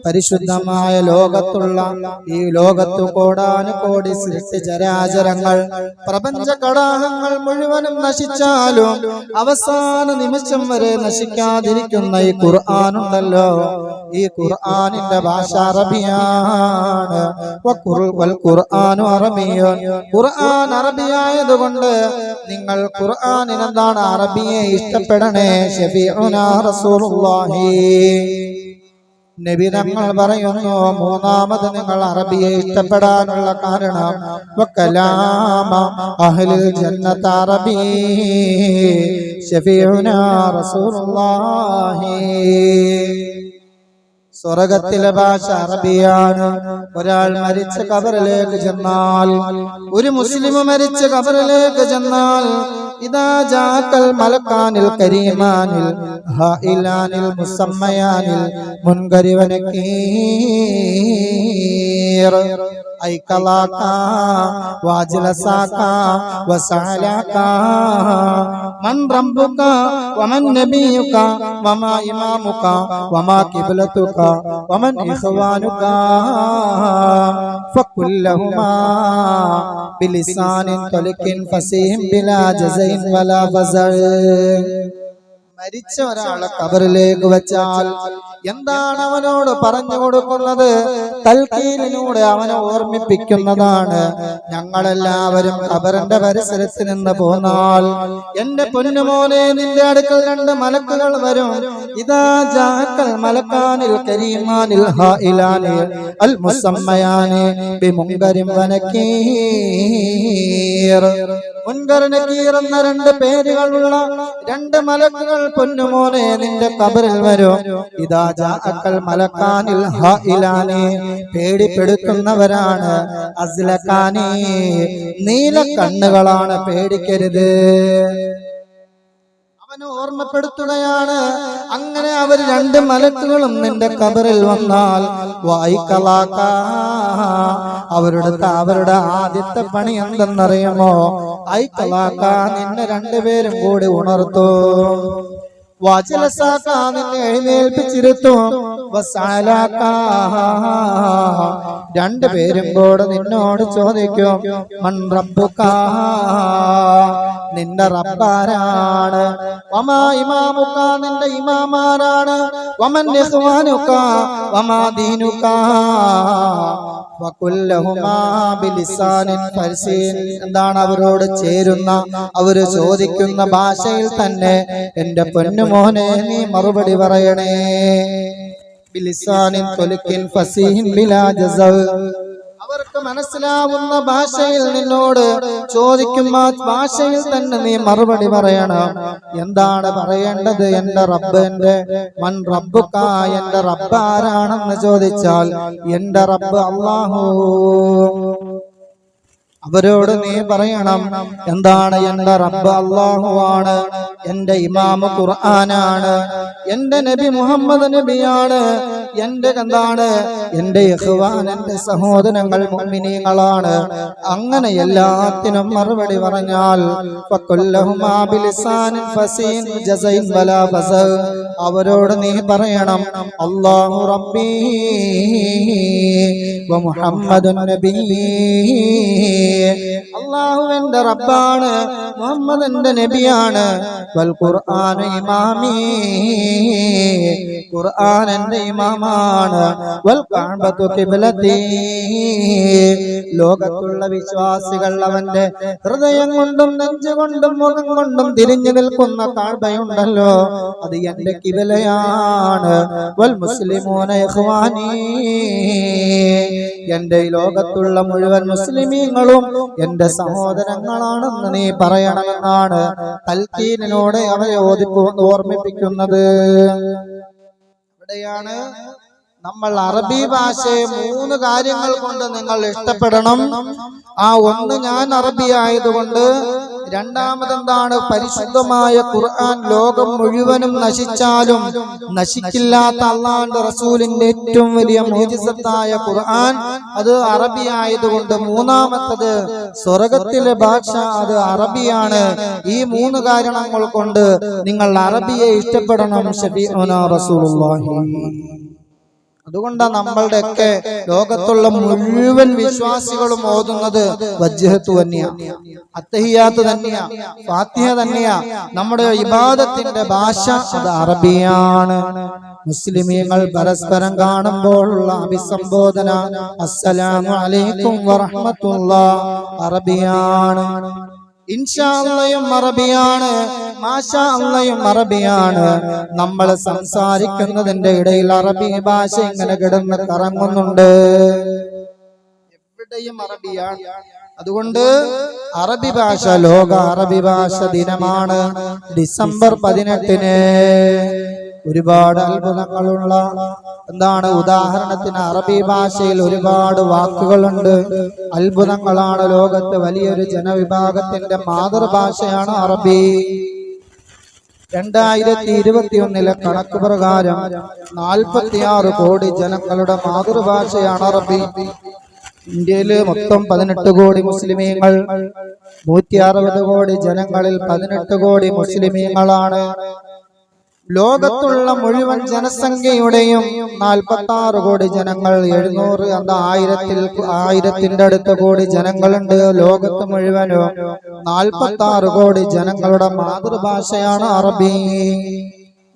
പരിശുദ്ധമായ ലോകത്തുള്ള ഈ ലോകത്തു കോടാനുകോടി സൃഷ്ടിചരാചരങ്ങൾ, പ്രപഞ്ച കടാഹങ്ങൾ മുഴുവനും നശിച്ചാലും അവസാന നിമിഷം വരെ നശിക്കാതിരിക്കുന്ന ഈ ഖുർആൻ ഉണ്ടല്ലോ, ഈ ഖുർആനിന്റെ ഭാഷ അറബിയാണ്. വൽ ഖുർആനു അറബിയുൻ, ഖുർആൻ അറബിയായതുകൊണ്ട് നിങ്ങൾ ഖുർആനിനെന്താണ് അറബിയെ ഇഷ്ടപ്പെടണേ. ശഫീഉനാ റസൂലുള്ളാഹി, നബി തങ്ങൾ പറയുന്നു. 3ാമത് നിങ്ങൾ അറബിയെ ഇഷ്ടപ്പെടാനുള്ള കാരണം വകലാമ അഹ്ലുൽ ജന്നത്ത് അറബി ശഫീഉനാ റസൂലുള്ളാഹി, സ്വർഗത്തിലെ ഭാഷ അറബിയാണ്. ഒരാൾ മരിച്ച ഖബറിലേക്ക് ചെന്നാൽ, ഒരു മുസ്ലിം മരിച്ച ഖബറിലേക്ക് ചെന്നാൽ, ഇദാ ജാഅൽ മലക്കാനിൽ കരീമാനിൽ ഹായിലാനിൽ മുസമ്മയാനിൽ മുൻകരി വനകീർ, ഐകലാക വാജിലസാക വസഅലാക മൻ റബ്ബുക വമൻ നബിയുക വമാ ഇമാമുക വമാ ഖിബ്ലതുക വമൻ ഇഖ്വാനുക ഫകുല്ലഹുമാ ബിലിസാനിൻ തലികിൻ ഫസീഹിൻ ബിലാ ജസഇൻ വലാ ഫസൽ. മരിച്ച ഒരാളെ ഖബറിലേക്ക് വെച്ചാൽ എന്താണ് അവനോട് പറഞ്ഞു കൊടുക്കുന്നത്? തൽക്കീലിലൂടെ അവനെ ഓർമ്മിപ്പിക്കുന്നതാണ്. ഞങ്ങളെല്ലാവരും ഖബറിന്റെ പരിസരത്ത് നിന്ന് പോന്നാൽ എന്റെ പൊന്നുമോനെ, നിന്റെ അടുക്കൽ 2 മലക്കുകൾ വരും. ഇദാ ജാഅക്കൽ മലക്കാനിൽ കരീമാനിൽ ഹായിലാനി അൽ മുസമ്മയാനി ബിമുൻകരിൻ വനകീർ. മുൻകർ നകീർ എന്ന 2 പേരുകളുള്ള 2 മലക്കുകൾ പൊന്നുമോനെ നിന്റെ ഖബറിൽ വരും. ഇദാ ജാഅക്കൽ മലക്കാനിൽ ഹായിലാനി, പേടിപ്പെടുത്തുന്നവരാണ്. അസ്ലകാനി, നീല കണ്ണുകളാണ്, പേടിക്കരുത്. അവനെ ഓർമ്മപ്പെടുത്തുകയാണ്. അങ്ങനെ അവർ 2 മലക്കുകളും നിന്റെ ഖബറിൽ വന്നാൽ വായിക്കലാക്ക, അവരുടെ ആദ്യത്തെ പണി എന്തെന്നറിയുമോ? ഐക്കലാക്ക, നിന്നെ 2 പേരും കൂടി ഉണർത്തും. വാജിലസാക്ക, നിന്നെ എഴുന്നേൽപ്പിച്ചിരുത്തും. വസഅലാക്ക, 2 പേരും കൂടെ നിന്നോട് ചോദിക്കും. മൻ റബ്ബുക, നിന്റെ റബ്ബാരാണ്? വമാ ഇമാമുക, നിന്റെ ഇമാമാരാണ്? വമൻ ഇഖ്വാനുക വമാ ദീനുക വകുല്ലഹുമാ ബിലിസാനിൻ ഫർസീൻ. എന്താണ് അവരോട് ചേരുന്ന, അവര് ചോദിക്കുന്ന ഭാഷയിൽ തന്നെ എന്റെ പൊന്നുമോനെ നീ മറുപടി പറയണേ. ബിലിസാനിൻ തുലിക്കിൻ ഫസീഹിൻ ബിലാ ജസ. അവർക്ക് മനസ്സിലാവുന്ന ഭാഷയിൽ നിന്നോട് ചോദിക്കുന്ന ഭാഷയിൽ തന്നെ നീ മറുപടി പറയണം. എന്താണ് പറയേണ്ടത്? എന്റെ റബ്ബ്, എന്റെ മൻ റബ്ബുക, എന്റെ റബ്ബ് ആരാണെന്ന് ചോദിച്ചാൽ എന്റെ റബ്ബ് അല്ലാഹു. അവരോട് നീ പറയണം എന്താണ്? എന്റെ റബ്ബ് അല്ലാഹുവാണ്, എന്റെ ഇമാമ് ഖുർആനാണ്, എന്റെ നബി മുഹമ്മദ് നബിയാണ്, എന്റെ എന്താണ്? എന്റെ ഇഖ്വാൻ, എന്റെ സഹോദരങ്ങൾ മുഅ്മിനീങ്ങളാണ്. അങ്ങനെ എല്ലാത്തിനും മറുപടി പറഞ്ഞാൽ ഫകുല്ലഹുമാ ബിലിസാനിൻ ഫസീൻ ജസഇൻ വലാ ഫസൽ. അവരോട് നീ പറയണം അല്ലാഹു റബ്ബി വ മുഹമ്മദുൻ നബി. അല്ലാഹു എന്റെ റബ്ബാണ്, മുഹമ്മദ് എന്റെ നബിയാണ്. വൽ ഖുർആനു ഇമാമി, ഖുർആൻ എന്റെ ഇമാമാണ്. വൽ കഅബതു ഖിബ്ലതി, ലോകത്തുള്ള വിശ്വാസികൾ അവന്റെ ഹൃദയം കൊണ്ടും നെഞ്ചുകൊണ്ടും മുഖം കൊണ്ടും തിരിഞ്ഞു നിൽക്കുന്ന കഅബയുണ്ടല്ലോ, അത് എന്റെ ഖിബ്ലയാണ്. വൽ മുസ്ലിമൂന ഇഖ്വാനി, എന്റെ ലോകത്തുള്ള മുഴുവൻ മുസ്ലിമീങ്ങളും എന്റെ സഹോദരങ്ങളാണെന്ന് നീ പറയണമെന്നാണ് തൽക്കീനിലൂടെ അവരെ ഓർമ്മിപ്പിക്കുന്നത്. ഇവിടെയാണ് നമ്മൾ അറബി ഭാഷയെ 3 കാര്യങ്ങൾ കൊണ്ട് നിങ്ങൾ ഇഷ്ടപ്പെടണം. ഒന്ന്, ഞാൻ അറബി ആയതുകൊണ്ട്. രണ്ടാമതെന്താണ്? പരിശുദ്ധമായ ഖുർആൻ ലോകം മുഴുവനും നശിച്ചാലും നശിക്കില്ലാത്ത അല്ലാഹുവിന്റെ റസൂലിന്റെ ഏറ്റവും വലിയ മുഅ്ജിസത്തായ ഖുർആൻ, അത് അറബി ആയതുകൊണ്ട്. മൂന്നാമത്തത് സ്വർഗത്തിലെ ഭാഷ, അത് അറബിയാണ്. ഈ 3 കാരണങ്ങൾ കൊണ്ട് നിങ്ങൾ അറബിയെ ഇഷ്ടപ്പെടണം. ശഫീഉനാ റസൂലുള്ളാഹി. അതുകൊണ്ടാണ് നമ്മളുടെയൊക്കെ ലോകത്തുള്ള മുഴുവൻ വിശ്വാസികളും ഓതുന്നത് വജ്ഹത്തു തന്നെയാ, അത്തഹിയാത്ത് തന്നെയാ, ഫാത്തിഹ തന്നെയാ. നമ്മുടെ ഇബാദത്തിന്റെ ഭാഷ അത് അറബിയാണ്. മുസ്ലിമീങ്ങൾ പരസ്പരം കാണുമ്പോഴുള്ള അഭിസംബോധന അസ്സലാമു അലൈക്കും വറഹ്മത്തുള്ളാഹ് അറബിയാണ്. ഇൻഷാ അല്ലാഹും അറബിയാണ്, മാഷാ അല്ലാഹും അറബിയാണ്. നമ്മൾ സംസാരിക്കുന്നതിന്റെ ഇടയിൽ അറബി ഭാഷ ഇങ്ങനെ കിടന്ന് കറങ്ങുന്നുണ്ട്, എവിടെയും അറബിയാണ്. അതുകൊണ്ട് അറബി ഭാഷ, ലോക അറബി ഭാഷ ദിനമാണ് ഡിസംബർ 18-ന്. ഒരുപാട് അത്ഭുതങ്ങളുള്ള ഉദാഹരണത്തിന് അറബി ഭാഷയിൽ ഒരുപാട് വാക്കുകളുണ്ട്, അത്ഭുതങ്ങളാണ്. ലോകത്ത് വലിയൊരു ജനവിഭാഗത്തിന്റെ മാതൃഭാഷയാണ് അറബി. 2021 കണക്ക് പ്രകാരം 46 കോടി ജനങ്ങളുടെ മാതൃഭാഷയാണ് അറബി. ഇന്ത്യയില് മൊത്തം 18 കോടി മുസ്ലിമീങ്ങൾ, 160 കോടി ജനങ്ങളിൽ 18 കോടി മുസ്ലിമീങ്ങളാണ്. ലോകത്തുള്ള മുഴുവൻ ജനസംഖ്യയുടെയും 46 കോടി ജനങ്ങൾ, 1000ന്റെ അടുത്ത കോടി ജനങ്ങളുണ്ട് ലോകത്ത് മുഴുവനും. 46 കോടി ജനങ്ങളുടെ മാതൃഭാഷയാണ് അറബി.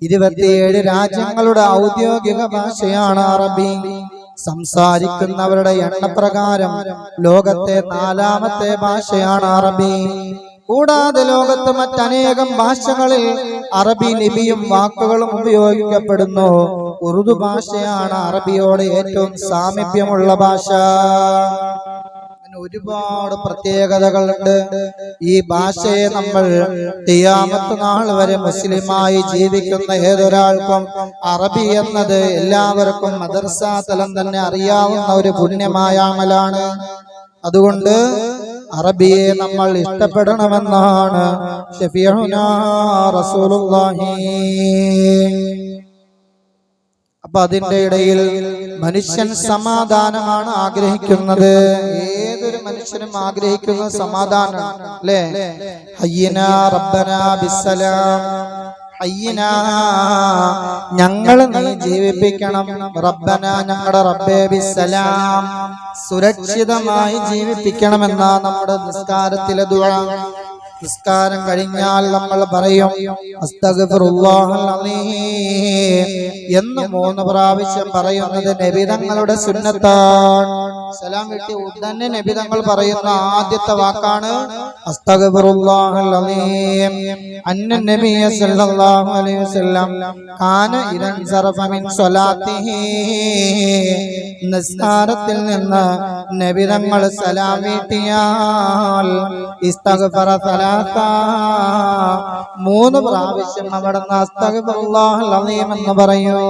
27 രാജ്യങ്ങളുടെ ഔദ്യോഗിക ഭാഷയാണ് അറബി. സംസാരിക്കുന്നവരുടെ എണ്ണപ്രകാരം ലോകത്തെ 4ാമത്തെ ഭാഷയാണ് അറബി. കൂടാതെ ലോകത്ത് മറ്റനേകം ഭാഷകളിൽ അറബി ലിപിയും വാക്കുകളും ഉപയോഗിക്കപ്പെടുന്നു. ഉറുദു ഭാഷയാണ് അറബിയോട് ഏറ്റവും സാമീപ്യമുള്ള ഭാഷ. ഒരുപാട് പ്രത്യേകതകളുണ്ട്. ഈ ഭാഷയെ നമ്മൾ ഖിയാമത്ത് നാൾ വരെ മുസ്ലിമായി ജീവിക്കുന്ന ഏതൊരാൾക്കും അറബി എന്നത് എല്ലാവർക്കും മദ്രസാ തലം തന്നെ അറിയാവുന്ന ഒരു പുണ്യമായ അമലാണ്. അതുകൊണ്ട് അറബിയെ നമ്മൾ ഇഷ്ടപ്പെടണമെന്നാണ് ശഫീഉനാ റസൂലുള്ളാഹി. അപ്പൊ അതിന്റെ ഇടയിൽ മനുഷ്യൻ സമാധാനമാണ് ആഗ്രഹിക്കുന്നത്. ഏതൊരു മനുഷ്യനും ആഗ്രഹിക്കുന്ന സമാധാനം അല്ലേ? ഹയ്യിനാ റബ്ബനാ ബിസ്സലാം, ഹയ്യിനാ ഞങ്ങളെ നീ ജീവിപ്പിക്കണം, റബ്ബനാ ഞങ്ങളുടെ റബ്ബേ ബിസ്സലാം സുരക്ഷിതമായി ജീവിപ്പിക്കണമെന്നാ നമ്മുടെ നിസ്കാരത്തിലെ ദുആ. നിസ്കാരം കഴിഞ്ഞാൽ നമ്മൾ പറയും അസ്തഗ്ഫിറുല്ലാഹൽ അലീം എന്ന് 3 പ്രാവശ്യം പറയുന്നത് നബിതങ്ങളുടെ സുന്നത്താണ്. സലാം വീട്ടി ഉടനെ നബിതങ്ങൾ പറയുന്ന ആദ്യത്തെ വാക്കാണ് അസ്തഗ്ഫിറുല്ലാഹൽ അലീം. അന്ന നബിയ സല്ലല്ലാഹു അലൈഹി വസല്ലം കാന ഇദൻ സറഫ മിൻ സ്വലാത്തിഹി, നിസ്കാരത്തിൽ നിന്ന് നബിതങ്ങൾ സലാം വീട്ടിയാൽ ഇസ്തഗ്ഫറ 3 പ്രാവശ്യം അവിടുന്ന് അസ്തഗ്ഫിറുല്ലാഹൽ അലീം എന്ന് പറയൂ.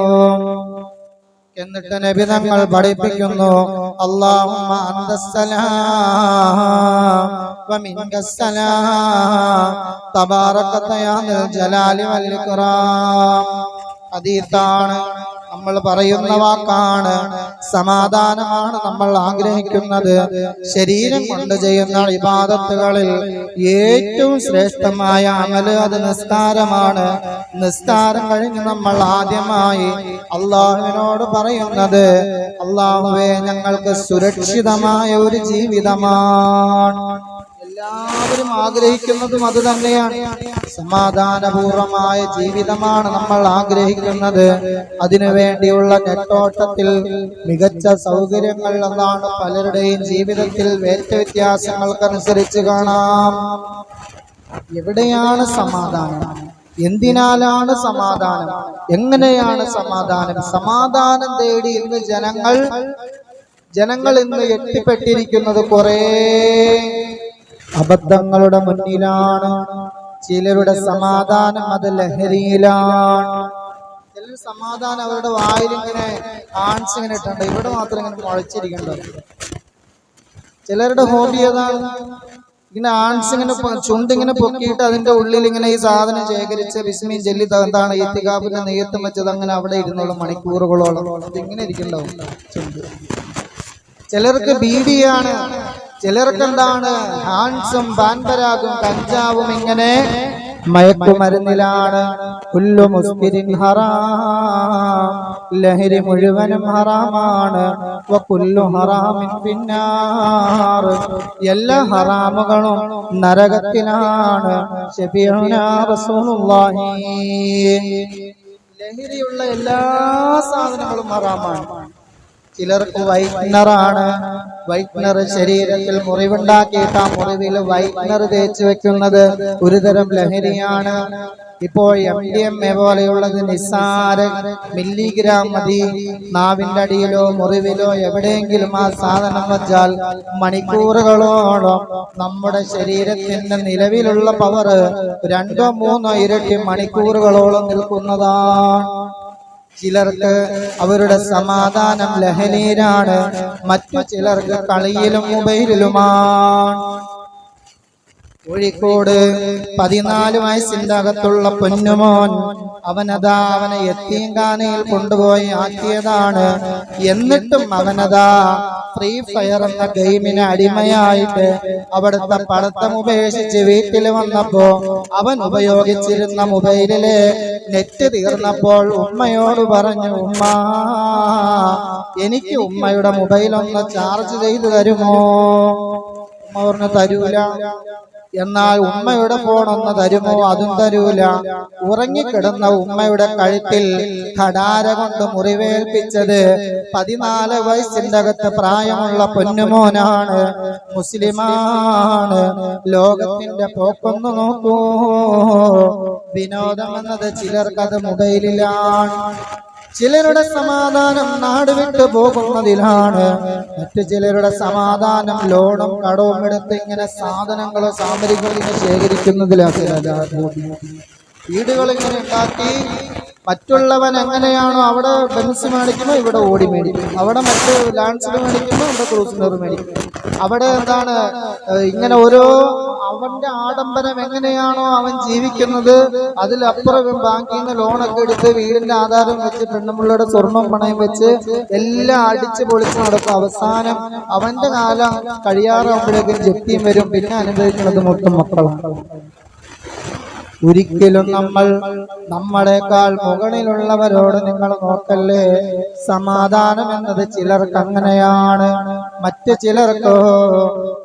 എന്നിട്ട് നബി തങ്ങൾ പഠിപ്പിക്കുന്നു അല്ലാഹുമ്മ അന്തസ്സലാം വ മിൻകസ്സലാം തബാറകത യാ ദൽ ജലാലി വൽ ഇക്റാം. ഹദീസാണ്, നമ്മൾ പറയുന്ന വാക്കാണ്. സമാധാനമാണ് നമ്മൾ ആഗ്രഹിക്കുന്നത്. ശരീരം കൊണ്ട് ചെയ്യുന്ന ഇബാദത്തുകളിൽ ഏറ്റവും ശ്രേഷ്ഠമായ അമല് അത് നിസ്കാരമാണ്. നിസ്കാരം കഴിഞ്ഞ് നമ്മൾ ആദ്യമായി അള്ളാഹുവിനോട് പറയുന്നത് അള്ളാഹുവേ ഞങ്ങൾക്ക് സുരക്ഷിതമായ ഒരു ജീവിതമാണ്. എല്ലാവരും ആഗ്രഹിക്കുന്നതും അത് തന്നെയാണ്. സമാധാനപൂർവമായ ജീവിതമാണ് നമ്മൾ ആഗ്രഹിക്കുന്നത്. അതിനു വേണ്ടിയുള്ള നെട്ടോട്ടത്തിൽ മികച്ച സൗകര്യങ്ങൾ എന്നാണ് പലരുടെയും ജീവിതത്തിൽ വ്യത്യാസങ്ങൾക്കനുസരിച്ച് കാണാം. എവിടെയാണ് സമാധാനം? എന്തിനാലാണ് സമാധാനം? എങ്ങനെയാണ് സമാധാനം? സമാധാനം തേടി ഇന്ന് ജനങ്ങൾ ഇന്ന് എത്തിപ്പെട്ടിരിക്കുന്നത് കുറേ അബദ്ധങ്ങളുടെ മുന്നിലാണ്. ചിലരുടെ സമാധാനം അത് ലഹരിയിലാണ്. ചിലർ സമാധാനം അവരുടെ വായിലിങ്ങനെ ആൺസ് ഇങ്ങനെ ഇട്ടുണ്ട്, ഇവിടെ മാത്രം ഇങ്ങനെ മുളച്ചിരിക്കണ്ടോ. ചിലരുടെ ഹോബി ഏതാണ്? ഇങ്ങനെ ആൺസ് ഇങ്ങനെ ചുണ്ടിങ്ങനെ പൊക്കിയിട്ട് അതിന്റെ ഉള്ളിൽ ഇങ്ങനെ ഈ സാധനം ശേഖരിച്ച് ബിസ്മീൻ ചൊല്ലി എന്താണ് ഇത്തികാഫിന്റെ നെയ്യത്തും വെച്ചത് അങ്ങനെ അവിടെ ഇരുന്നോളും മണിക്കൂറുകളോളം. അതിങ്ങനെ ഇരിക്കണ്ടാവും ചുണ്ട്. ചിലർക്ക് ബീഡിയാണ്, ചിലർക്ക് എന്താണ് ഹാൻസും പാൻപരാഗും കഞ്ചാവും ഇങ്ങനെ മയക്കുമരുന്നിലാണ്. കുല്ലു മുസ്കിരിൻ ഹറാം, ലഹരി മുഴുവനും ഹറാമാണ്. വകുല്ലു ഹറാമിൻ ഫിന്നാർ, എല്ലാ ഹറാമുകളും നരകത്തിലാണ്. ശഫീഉനാ റസൂലുള്ളാഹി. ലഹരിയുള്ള എല്ലാ സാധനങ്ങളും ഹറാമാണ്. ചിലർക്ക് വൈറ്റ്നറാണ്. വൈറ്റ്നർ ശരീരത്തിൽ മുറിവുണ്ടാക്കിയിട്ട് ആ മുറിവിൽ വൈറ്റ്നർ തേച്ച് വെക്കുന്നത് ഒരുതരം ലഹരിയാണ്. ഇപ്പോൾ MDMA പോലെയുള്ളത് നിസ്സാര മില്ലിഗ്രാം മതി. നാവിന്റെ അടിയിലോ മുറിവിലോ എവിടെയെങ്കിലും ആ സാധനം വച്ചാൽ മണിക്കൂറുകളോളം നമ്മുടെ ശരീരത്തിന്റെ നിലവിലുള്ള പവർ 2-3 ഇരട്ടി മണിക്കൂറുകളോളം നിൽക്കുന്നതാണ്. ചിലർക്ക് അവരുടെ സമാധാനം ലഹരിയിലാണ്, മറ്റു ചിലർക്ക് കളിയിലും മൊബൈലിലുമാണ്. കോഴിക്കോട് 14 വയസ്സിന്റെ അകത്തുള്ള പൊന്നുമോൻ അവനെ യത്തീംഖാനയിൽ കൊണ്ടുപോയി ആക്കിയതാണ്. എന്നിട്ടും അവനതാ ഫ്രീ ഫയർ എന്ന ഗെയിമിന് അടിമയായിട്ട് അവിടുത്തെ പഠിത്തം ഉപേക്ഷിച്ച് വീട്ടിൽ വന്നപ്പോ അവൻ ഉപയോഗിച്ചിരുന്ന മൊബൈലിലെ നെറ്റ് തീർന്നപ്പോൾ ഉമ്മയോട് പറഞ്ഞു, ഉമ്മ എനിക്ക് ഉമ്മയുടെ മൊബൈൽ ഒന്ന് ചാർജ് ചെയ്ത് തരുമോ? ഉമ്മ പറഞ്ഞു തരൂല. എന്നാൽ ഉമ്മയുടെ ഫോൺ ഒന്ന് തരുമോ? അതും തരൂല. ഉറങ്ങിക്കിടന്ന ഉമ്മയുടെ കഴുത്തിൽ ഖടാര കൊണ്ട് മുറിവേൽപ്പിച്ചത് 14 വയസ്സിന്റെ അകത്ത് പ്രായമുള്ള പൊന്നുമോനാണ്, മുസ്ലിമാണ്. ലോകത്തിന്റെ പോക്കൊന്നു നോക്കൂ. വിനോദം എന്നത് ചിലർക്കത് മൊബൈലിലാണ്. ചിലരുടെ സമാധാനം നാട് വിട്ടു പോകുന്നതിലാണ്. മറ്റു ചിലരുടെ സമാധാനം ലോണും കടവും എടുത്ത് ഇങ്ങനെ സാധനങ്ങളോ സാമഗ്രികളോ ശേഖരിക്കുന്നതിലാണ്. വീടുകൾ ഇങ്ങനെ ഉണ്ടാക്കി മറ്റുള്ളവൻ എങ്ങനെയാണോ അവിടെ ബെൻസ് മേടിക്കുമ്പോൾ ഇവിടെ ഓടി മേടിക്കും, അവിടെ മറ്റ് ലാൻഡ്സിൽ മേടിക്കുമ്പോൾ ഇവിടെ ക്രൂസിനർ മേടിക്കും. അവിടെ എന്താണ് ഇങ്ങനെ ഓരോ അവന്റെ ആഡംബരം എങ്ങനെയാണോ അവൻ ജീവിക്കുന്നത് അതിലപ്പുറം ബാങ്കിൽ നിന്ന് ലോണൊക്കെ എടുത്ത് വീടിന്റെ ആധാരം വെച്ച് പെണ്ണുമ്പിള്ളയുടെ സ്വർണം പണയം വെച്ച് എല്ലാം അടിച്ച് പൊളിച്ച് നടക്കും. അവസാനം അവന്റെ കാലം കഴിയാറാകുമ്പോഴേക്കും ജപ്തിയും വരും. പിന്നെ അനുഭവിക്കുന്നത് മൊത്തം മക്കളാണ്. ഒരിക്കലും നമ്മൾ നമ്മളെക്കാൾ മുകളിലുള്ളവരോട് നിങ്ങൾ നോക്കല്ലേ. സമാധാനം എന്നത് ചിലർക്ക് അങ്ങനെയാണ്, മറ്റു ചിലർക്കോ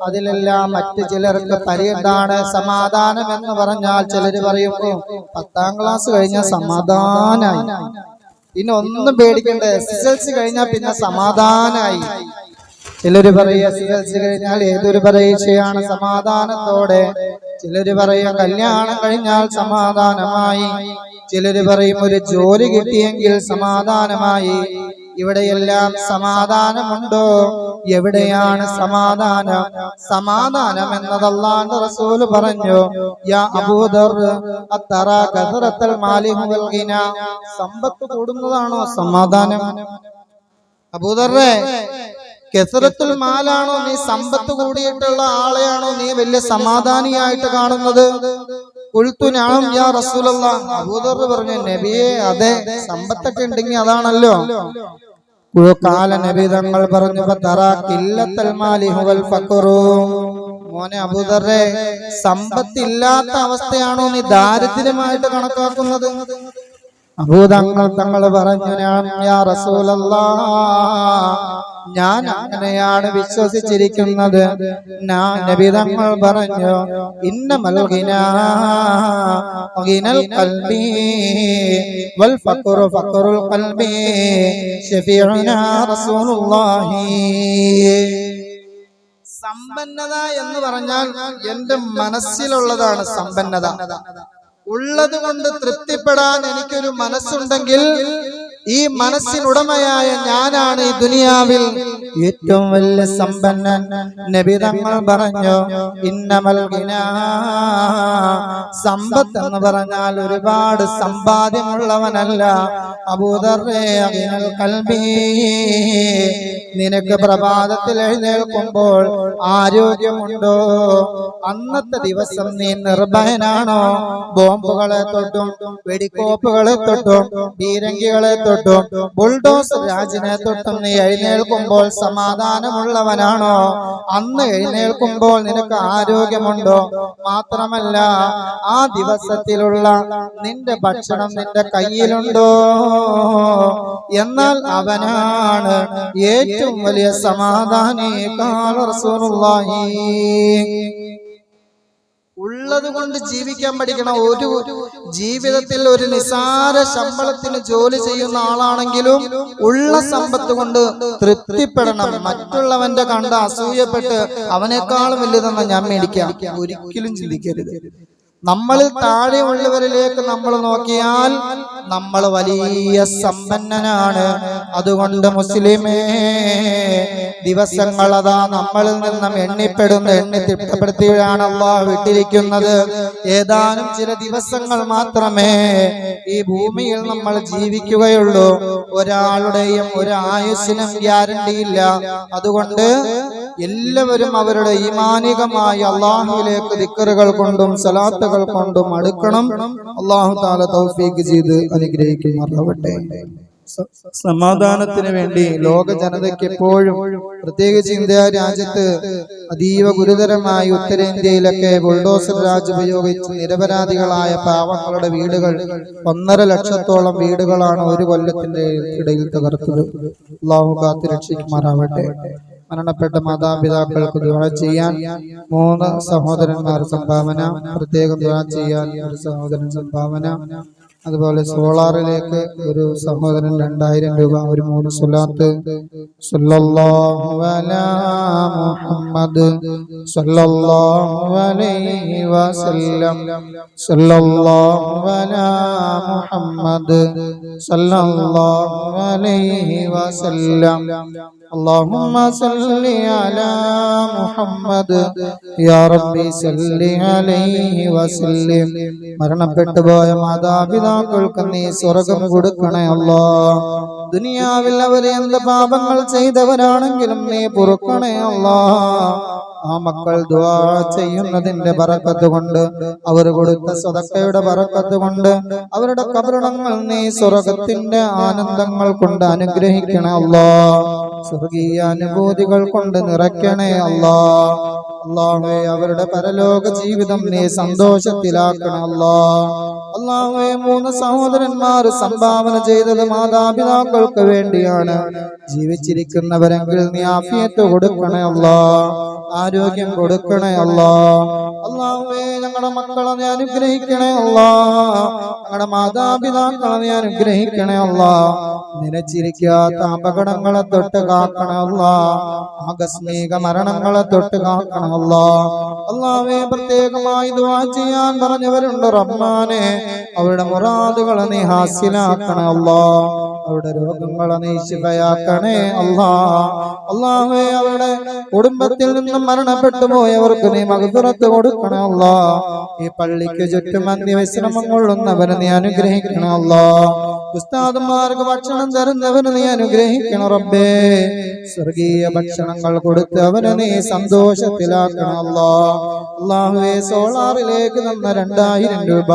അതിലെല്ലാം മറ്റു ചിലർക്ക് പരിന്താണ് സമാധാനം എന്ന് പറഞ്ഞാൽ. ചിലര് പറയുമ്പോ 10ാം ക്ലാസ് കഴിഞ്ഞാൽ സമാധാനായി, പിന്നെ ഒന്നും പേടിക്കണ്ട, SSLC കഴിഞ്ഞാൽ പിന്നെ സമാധാനായി. ചിലര് പറയും SSLC കഴിഞ്ഞാൽ ഏതൊരു പരീക്ഷയാണ് സമാധാനത്തോടെ. ചിലര് പറയും കല്യാണം കഴിഞ്ഞാൽ സമാധാനമായി. ചിലര് പറയും ഒരു ജോലി കിട്ടിയെങ്കിൽ സമാധാനമായി. ഇവിടെയെല്ലാം സമാധാനമുണ്ടോ? എവിടെയാണ് സമാധാനം? സമാധാനം എന്നത് അല്ലാഹുവിന്റെ റസൂൽ പറഞ്ഞു, യാ അബൂദർ അത്തറാ കസറത്തുൽ മാലി ഹുവൽ ഗിന. സമ്പത്ത് കൂടുന്നതാണോ സമാധാനം? അബൂദറേ, കസറത്തുൽ മാലാണോ നീ സമ്പത്ത് കൂടിയിട്ടുള്ള ആളെയാണോ നീ വലിയ സമാധാനിയായിട്ട് കാണുന്നത്? ഖുൽതു നഅം യാ റസൂലല്ലാഹ്. അബൂദർ പറഞ്ഞു, നബിയെ അതെ, സമ്പത്തൊക്കെ ഉണ്ടെങ്കിൽ അതാണല്ലോ. കാല നബി തങ്ങൾ പറഞ്ഞു, ഫതറാ ഖില്ലത്തുൽ മാലി ഹുവൽ ഫഖറു. മോനെ അബൂദറേ, സമ്പത്തില്ലാത്ത അവസ്ഥയാണോ നീ ദാരിദ്ര്യമായിട്ട് കണക്കാക്കുന്നത്? തങ്ങൾ പറഞ്ഞു, യാ റസൂലല്ലാഹ്, ഞാൻ അങ്ങനെയാണ് വിശ്വസിച്ചിരിക്കുന്നത്. നബി തങ്ങൾ പറഞ്ഞു, ഇന്നമൽ ഗിനാ ഗിനൽ ഖൽബി വൽ ഫഖറു ഫഖറുൽ ഖൽബി ശഫീഉനാ റസൂലുള്ളാഹി. സമ്പന്നത എന്ന് പറഞ്ഞാൽ എന്റെ മനസ്സിലുള്ളതാണ് സമ്പന്നത. ഉള്ളത് കൊണ്ട് തൃപ്തിപ്പെടാൻ എനിക്കൊരു മനസ്സുണ്ടെങ്കിൽ ഈ മനസ്സിനുടമയായ ഞാനാണ് ഈ ദുനിയാവിൽ ഏറ്റവും വലിയ സമ്പന്നൻ. നബി തങ്ങൾ പറഞ്ഞു, ഇന്നമൽ ഗിനാ, സമ്പത്ത് എന്ന് പറഞ്ഞാൽ ഒരുപാട് സമ്പാദ്യമുള്ളവനല്ല. അബൂദർറേ, ഗിനൽ ഖൽബി, നിനക്ക് പ്രഭാതത്തിൽ എഴുന്നേൽക്കുമ്പോൾ ആരോഗ്യമുണ്ടോ? അന്നത്തെ ദിവസം നീ നിർഭയനാണോ? ബോംബുകളെ തൊട്ടും വെടിക്കോപ്പുകളെ തൊട്ടും പീരങ്കികളെ തൊട്ടും ബുൾഡോസർ രാജിനെ തൊട്ടും നീ എഴുന്നേൽക്കുമ്പോൾ സമാധാനമുള്ളവനാണോ? അന്ന് എഴുന്നേൽക്കുമ്പോൾ നിനക്ക് ആരോഗ്യമുണ്ടോ? മാത്രമല്ല ആ ദിവസത്തിലുള്ള നിന്റെ ഭക്ഷണം നിന്റെ കയ്യിലുണ്ടോ? എന്നാൽ അവനാണ് ഏറ്റവും വലിയ സമാധാനി. ഖാല റസൂലുള്ളാഹി. ഉള്ളത് കൊണ്ട് ജീവിക്കാൻ പഠിക്കണം. ഒരു ജീവിതത്തിൽ ഒരു നിസാര ശമ്പളത്തിന് ജോലി ചെയ്യുന്ന ആളാണെങ്കിലും ഉള്ള സമ്പത്ത് കൊണ്ട് തൃപ്തിപ്പെടണം. മറ്റുള്ളവന്റെ കണ്ട് അസൂയപ്പെട്ട് അവനേക്കാളും വലുതെന്ന് ഞാൻ മേടിക്കാം ഒരിക്കലും ചിന്തിക്കരുത്. നമ്മളിൽ താഴെയുള്ളവരിലേക്ക് നമ്മൾ നോക്കിയാൽ നമ്മൾ വലിയ സമ്പന്നനാണ്. അതുകൊണ്ട് മുസ്ലിമേ, ദിവസങ്ങൾ അതാ നമ്മളിൽ നിന്നും എണ്ണി തിട്ടപ്പെടുത്തിയാണ് അല്ലാഹു വിട്ടിരിക്കുന്നത്. ഏതാനും ചില ദിവസങ്ങൾ മാത്രമേ ഈ ഭൂമിയിൽ നമ്മൾ ജീവിക്കുകയുള്ളൂ. ഒരാളുടെയും ഒരു ആയുസ്സിനും ഗ്യാരണ്ടിയില്ല. അതുകൊണ്ട് എല്ലാവരും അവരുടെ ഈമാനികമായ അള്ളാഹുവിലേക്ക് ദിക്റുകൾ കൊണ്ടും സലാത്തുകൾ കൊണ്ടും അടുക്കണം. അല്ലാഹു തആല തൗഫീഖ് ചെയ്ത് അനുഗ്രഹിക്കുമാറാവട്ടെ. സമാധാനത്തിന് വേണ്ടി ലോക ജനതയ്ക്ക് എപ്പോഴും, പ്രത്യേകിച്ച് ഇന്ത്യ രാജ്യത്ത് അതീവ ഗുരുതരമായി ഉത്തരേന്ത്യയിലൊക്കെ ബുൾഡോസർ രാജ് ഉപയോഗിച്ച് നിരപരാധികളായ പാവങ്ങളുടെ വീടുകൾ 1.5 ലക്ഷത്തോളം വീടുകളാണ് ഒരു കൊല്ലത്തിന്റെ ഇടയിൽ തകർത്തത്. അല്ലാഹു കാത്ത് രക്ഷിക്കുമാറാവട്ടെ. മരണപ്പെട്ട മാതാപിതാക്കൾക്ക് ദുആ ചെയ്യാൻ 3 സഹോദരന്മാർ സംഭാവന, പ്രത്യേകം ദുആ ചെയ്യാൻ 1 സഹോദരൻ സംഭാവന, അതുപോലെ സോളാറിലേക്ക് ഒരു സഹോദരൻ 2000 രൂപ, ഒരു 3 സ്വലാത്ത്. സല്ലല്ലാഹു അലാ മുഹമ്മദ് സല്ലല്ലാഹു അലൈഹി വസല്ലം, സല്ലല്ലാഹു അലാ മുഹമ്മദ് സല്ലല്ലാഹു അലൈഹി വസല്ലം. اللهم صل على محمد يا ربي صل عليه وسلم. മരണപ്പെട്ടു പോയ മാതാപിതാക്കൾക്ക് നീ സ്വർഗ്ഗം കൊടുക്കണേ അല്ലാഹ്. ദുനിയാവിൽ അവർ എന്ത് പാപങ്ങൾ ചെയ്തവരാണെങ്കിലും നീ പൊറുക്കണേ അല്ലാഹ്. ആ മക്കൾ ദുആ ചെയ്യുന്നതിന്റെ ബറക്കത്ത് കൊണ്ട്, അവർ കൊടുത്ത സദഖയുടെ ബറക്കത്ത് കൊണ്ട് അവരുടെ ഖബറിടങ്ങൾ നീ സ്വർഗ്ഗത്തിന്റെ ആനന്ദങ്ങൾ കൊണ്ട് അനുഗ്രഹിക്കണേ അല്ലാഹ്. സ്വർഗീയ അനുഭൂതികൾ കൊണ്ട് നിറയ്ക്കണേ അല്ലാഹ്. അല്ലാഹുവേ, അവരുടെ പരലോക ജീവിതം നീ സന്തോഷത്തിലാക്കണേ അല്ലാഹ്. അല്ലാഹുവേ, 3 സഹോദരന്മാർ സംഭാവന ചെയ്തത് മാതാപിതാക്കൾക്ക് വേണ്ടിയാണ്. ജീവിച്ചിരിക്കുന്നവരെങ്കിൽ നീ ആഫിയത്ത് കൊടുക്കണേ അല്ലാഹ്, ആരോഗ്യം കൊടുക്കണേ അല്ലാഹ്. അല്ലാഹുവേ, ഞങ്ങളുടെ മക്കളെ നീ അനുഗ്രഹിക്കണേ അല്ലാഹ്. ഞങ്ങളുടെ മാതാപിതാക്കളെ നീ അനുഗ്രഹിക്കണേ അല്ലാഹ്. നിലച്ചിരിക്കാത്ത അപകടങ്ങളെ തൊട്ട് കാക്കണേ അല്ലാഹ്. ആകസ്മിക മരണങ്ങളെ തൊട്ട് കാക്കണേ അല്ലാഹ്. അല്ലാഹുവേ, പ്രത്യേകമായി ദുആ ചെയ്യാൻ പറഞ്ഞവരുണ്ട് റഹ്മാനെ. അവരുടെ മുറാദുകളെ നീ ഹാസിലാക്കണേ അല്ലാഹ്. അവരുടെ രോഗങ്ങളെ നീ ശിഫയാക്കണേ അല്ലാഹ്. അല്ലാഹുവേ, അവരുടെ കുടുംബത്തിൽ നിന്നും മരണപ്പെട്ടു പോയവർക്ക് നീ മഗ്ഫിറത്ത് കൊടുക്കണേ അല്ലാഹ്. ഈ പള്ളിക്ക് ചുറ്റും അന്ത്യവിശ്രമം കൊള്ളുന്നവരെ നീ അനുഗ്രഹിക്കണേ അല്ലാഹ്. ഉസ്താദുമാർക്ക് ഭക്ഷണം തരുന്നവന് നീ അനുഗ്രഹിക്കണം റബ്ബേ. സ്വർഗീയ ഭക്ഷണങ്ങൾ കൊടുത്ത് അവനെ നീ സന്തോഷത്തിലാക്കണം അല്ലാഹ്. അല്ലാഹുവേ, സോളാറിലേക്ക് തന്ന 2000 രൂപ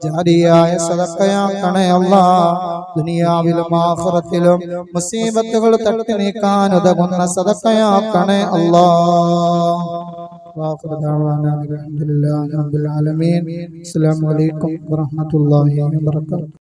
ജാരിയായ സദഖയാക്കണേ അല്ലാഹ്. ദുനിയാവിലും ആഖിറത്തിലും മുസീബത്തുകൾ തട്ടി നീക്കാൻ ഉതകുന്ന സദഖയാക്കണേ അല്ലാഹ്. വാഖിറു ദഅവാനാ അൽഹംദുലില്ലാഹി റബ്ബിൽ ആലമീൻ. അസ്സലാമു അലൈക്കും വറഹ്മത്തുള്ളാഹി വബറകാതുഹു.